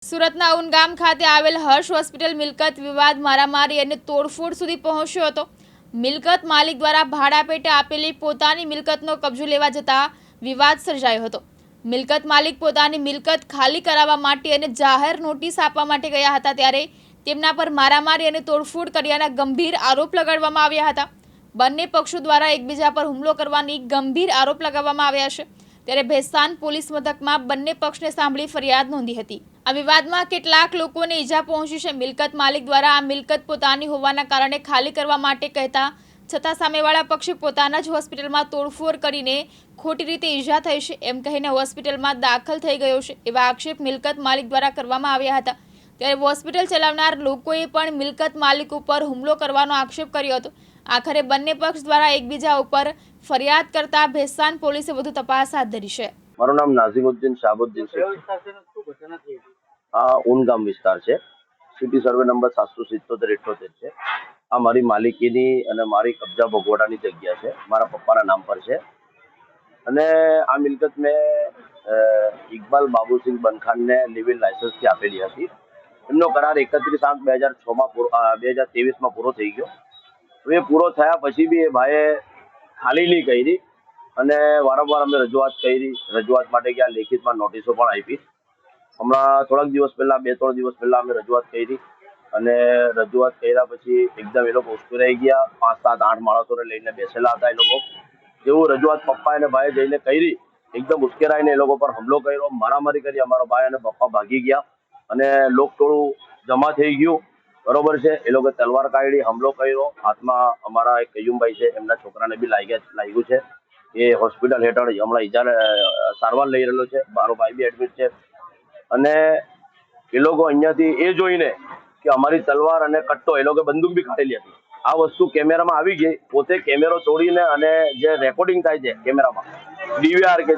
સુરતના ઉન ગામ ખાતે આવેલ હર્ષ હોસ્પિટલ મિલકત વિવાદ મારામારી અને તોડફોડ સુધી પહોંચ્યો હતો। મિલકત માલિક દ્વારા ભાડા પેટે આપેલી પોતાની મિલકતનો કબજો લેવા જતા વિવાદ સર્જાયો હતો। મિલકત માલિક પોતાની મિલકત ખાલી કરાવવા માટે અને જાહેર નોટિસ આપવા માટે ગયા હતા ત્યારે તેમના પર મારામારી અને તોડફોડ કર્યાના ગંભીર આરોપ લગાડવામાં આવ્યા હતા। બંને પક્ષો દ્વારા એકબીજા પર હુમલો કરવાની ગંભીર આરોપ લગાવવામાં આવ્યા છે। ત્યારે ભેસ્તાન પોલીસ મથકમાં બંને પક્ષને સાંભળી ફરિયાદ નોંધી હતી। આ વિવાદમાં કેટલાક લોકોને ઈજા પહોંચી છે। મિલકત માલિક દ્વારા આ મિલકત પોતાની હોવાના કારણે ખાલી કરવા માટે કહેતા છતાં સામેવાળા પક્ષે પોતાના જ હોસ્પિટલમાં તોડફોડ કરીને ખોટી રીતે ઈજા થઈ છે એમ કહીને હોસ્પિટલમાં દાખલ થઈ ગયો છે એવા આક્ષેપ મિલકત માલિક દ્વારા કરવામાં આવ્યા હતા। ત્યારે હોસ્પિટલ ચલાવનાર લોકોએ પણ મિલકત માલિક ઉપર હુમલો કરવાનો આક્ષેપ કર્યો હતો। આખરે બંને પક્ષ દ્વારા એકબીજા ઉપર ફરિયાદ કરતા ભેસ્તાન પોલીસે વધુ તપાસ હાથ ધરી છે। મારું નામ નાઝીમુદ્દીન શાહબુદ્દીન છે। આ ઉન ગામ વિસ્તાર છે। સિટી સર્વે નંબર 777-78 છે। આ મારી માલિકીની અને મારી કબજા ભોગવટાની જગ્યા છે। મારા પપ્પાના નામ પર છે અને આ મિલકત મેં ઇકબાલ બાબુસિંહ બનખાનને લિવિંગ લાયસન્સથી આપેલી હતી। એમનો કરાર 31/8/2023માં પૂરો થઈ ગયો। હવે પૂરો થયા પછી બી એ ભાઈએ ખાલી નહીં કરી અને વારંવાર અમે રજૂઆત કરી। રજૂઆત માટે ગયા, લેખિતમાં નોટિસો પણ આપી। હમણાં થોડાક દિવસ પહેલા 2-3 દિવસ પહેલા અમે રજૂઆત કરી અને રજૂઆત કર્યા પછી એકદમ એ લોકો ઉશ્કેરાઈ ગયા। 5-7-8 માણસોને લઈને બેસેલા હતા। એ લોકો જેવું રજૂઆત પપ્પા અને ભાઈ જઈને કરી, એકદમ ઉશ્કેરાઈને એ લોકો પર હુમલો કર્યો, મારામારી કરી। અમારો ભાઈ અને પપ્પા ભાગી ગયા અને લોકટોળું જમા થઈ ગયું, બરોબર છે। એ લોકો તલવાર કાઢી હુમલો કર્યો। હાથમાં અમારા એક કયુમભાઈ છે, એમના છોકરાને બી લાગ્યું છે। એ હોસ્પિટલ હેઠળ હમણાં ઈજા સારવાર લઈ રહેલો છે। મારો ભાઈ બી એડમિટ છે અને એ લોકો અહીંયાથી એ જોઈને કે અમારી તલવાર અને કટ્ટો, એ લોકો બંદૂક બી કાઢેલી હતી। આ વસ્તુ કેમેરામાં આવી ગઈ, પોતે કેમેરો તોડીને અને જે રેકોર્ડિંગ થાય છે કેમેરામાં, ડીવીઆર કે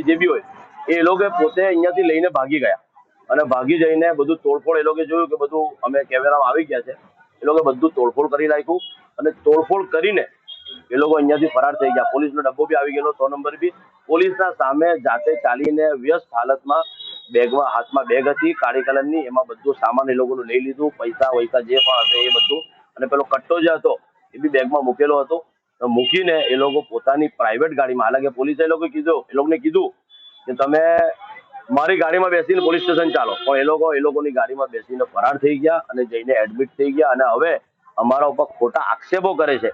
જે બી હોય, એ લોકો પોતે અહીંયાથી લઈને ભાગી ગયા અને ભાગી જઈને બધું તોડફોડ, એ લોકો જોયું કે બધું અમે કેમેરામાં આવી ગયા છે, એ લોકો બધું તોડફોડ કરી નાખ્યું અને તોડફોડ કરીને એ લોકો અહીંયાથી ફરાર થઈ ગયા। પોલીસનો ડબ્બો બી આવી ગયેલો, 100 નંબર બી। પોલીસના સામે જાતે ચાલીને વ્યસ્ત હાલતમાં બેગમાં, હાથમાં બેગ હતી કાળી કલરની, એમાં બધું સામાન એ લોકોનું લઈ લીધું, પૈસા વૈસા જે પણ હશે એ બધું, અને પેલો કટ્ટો જે હતો એ બી બેગમાં મૂકેલો હતો। મૂકીને એ લોકો પોતાની પ્રાઇવેટ ગાડીમાં, હાલાકે પોલીસે એ લોકોને કીધું કે તમે મારી ગાડીમાં બેસીને પોલીસ સ્ટેશન ચાલો, પણ એ લોકોની ગાડીમાં બેસીને ફરાર થઈ ગયા અને જઈને એડમિટ થઈ ગયા અને હવે અમારા ઉપર ખોટા આક્ષેપો કરે છે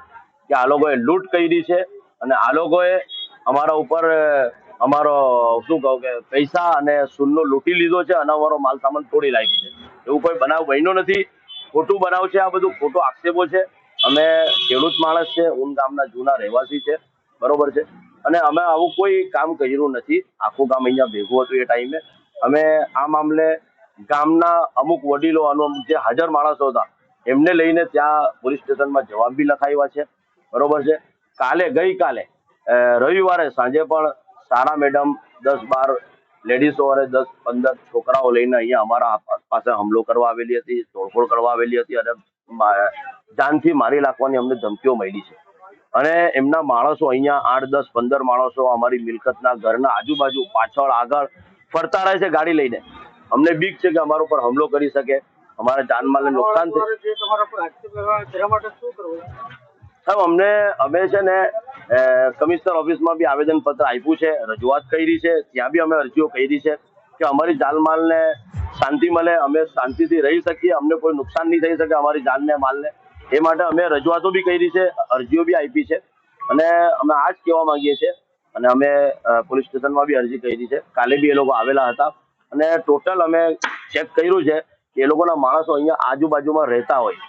કે આ લોકોએ લૂંટ કરી છે અને આ લોકોએ અમારા ઉપર શું કહું કે પૈસા અને સોનું લૂંટી લીધો છે અને અમારો માલ સામાન તોડી નાખ્યો છે। એવું કોઈ બનાવ બન્યો નથી, ખોટું બનાવ છે, આ બધું ખોટો આક્ષેપો છે। અમે ખેડૂત માણસ છે, ઉન ગામના જૂના રહેવાસી છે, બરોબર છે, અને અમે આવું કોઈ કામ કર્યું નથી। આખું ગામ અહીંયા ભેગું હતું એ ટાઈમે। અમે આ મામલે ગામના અમુક વડીલો અને જે હાજર માણસો હતા એમને લઈને ત્યાં પોલીસ સ્ટેશનમાં જવાબ બી લખાવ્યા છે, બરોબર છે। ગઈકાલે રવિવારે સાંજે પણ સારા મેડમ 10-12 લેડીઝો અને 10-15 છોકરાઓ લઈને અહીંયા અમારા પાસે હુમલો કરવા આવેલી હતી, તોડફોડ કરવા આવેલી હતી અને જાનથી મારી નાખવાની અમને ધમકીઓ મળી છે અને એમના માણસો અહીંયા 8-10-15 માણસો અમારી મિલકતના ઘરના આજુબાજુ, પાછળ, આગળ ફરતા રહે છે ગાડી લઈને। અમને બીક છે કે અમારા ઉપર હુમલો કરી શકે, અમારા જાનમાલને નુકસાન થાય। અમે છે ને કમિશનર ઓફિસમાં બી આવેદનપત્ર આપ્યું છે, રજૂઆત કરી છે, ત્યાં બી અમે અરજીઓ કરી છે કે અમારી જાનમાલને શાંતિ મળે, અમે શાંતિથી રહી શકીએ, અમને કોઈ નુકસાન નહીં થઈ શકે અમારી જાનને, માલને। એ માટે અમે રજૂઆતો બી કરી છે, અરજીઓ બી આપી છે અને અમે આ જ કહેવા માંગીએ છીએ અને અમે પોલીસ સ્ટેશનમાં બી અરજી કરી છે। કાલે બી એ લોકો આવેલા હતા અને ટોટલ અમે ચેક કર્યું છે કે એ લોકોના માણસો અહીંયા આજુબાજુમાં રહેતા હોય,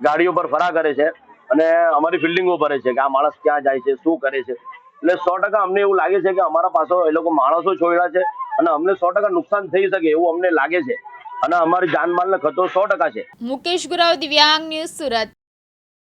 ગાડીઓ પર ફરા કરે છે અને અમારી ફિલ્ડિંગો ભરે છે કે આ માણસ ક્યાં જાય છે, શું કરે છે। એટલે 100% અમને એવું લાગે છે કે અમારા પાસે એ લોકો માણસો છોડ્યા છે અને અમને 100% નુકસાન થઈ શકે એવું અમને લાગે છે અને અમારી જાનમાલને ખતરો 100% છે। મુકેશ ગુરાવ, દિવ્યાંગ ન્યૂઝ, સુરત।